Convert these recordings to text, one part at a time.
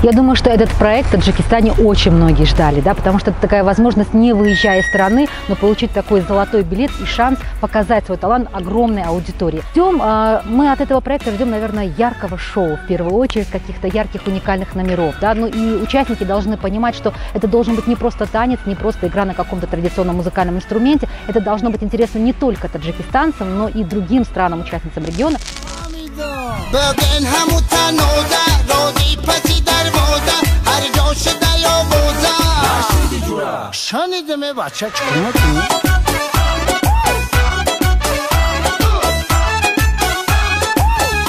Я думаю, что этот проект в Таджикистане очень многие ждали, да, потому что это такая возможность, не выезжая из страны, но получить такой золотой билет и шанс показать свой талант огромной аудитории. Мы от этого проекта ждем, наверное, яркого шоу, в первую очередь, каких-то ярких, уникальных номеров, да, ну и участники должны понимать, что это должен быть не просто танец, не просто игра на каком-то традиционном музыкальном инструменте, это должно быть интересно не только таджикистанцам, но и другим странам, участницам региона.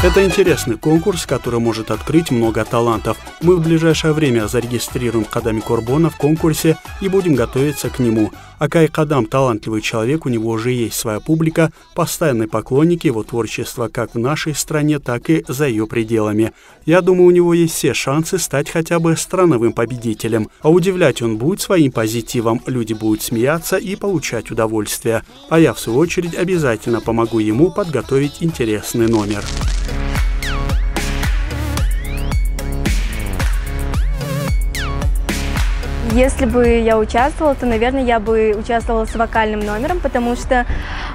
Это интересный конкурс, который может открыть много талантов. Мы в ближайшее время зарегистрируем Кадами Курбона в конкурсе и будем готовиться к нему. Акай Кадам – талантливый человек, у него уже есть своя публика, постоянные поклонники его творчества как в нашей стране, так и за ее пределами. Я думаю, у него есть все шансы стать хотя бы страновым победителем. А удивлять он будет своим позитивом, люди будут смеяться и получать удовольствие. А я, в свою очередь, обязательно помогу ему подготовить интересный номер. Если бы я участвовала, то, наверное, я бы участвовала с вокальным номером, потому что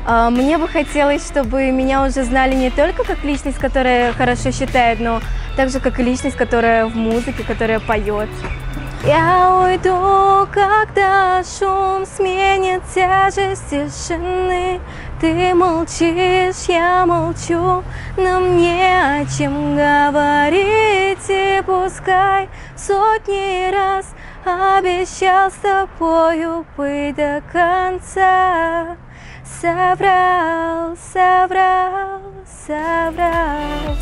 мне бы хотелось, чтобы меня уже знали не только как личность, которая хорошо считает, но также как и личность, которая в музыке, которая поет. Я уйду, когда шум сменит тяжесть тишины. Ты молчишь, я молчу, нам не о чем говорить. И пускай сотни раз обещал с тобою быть до конца. Соврал, соврал, соврал.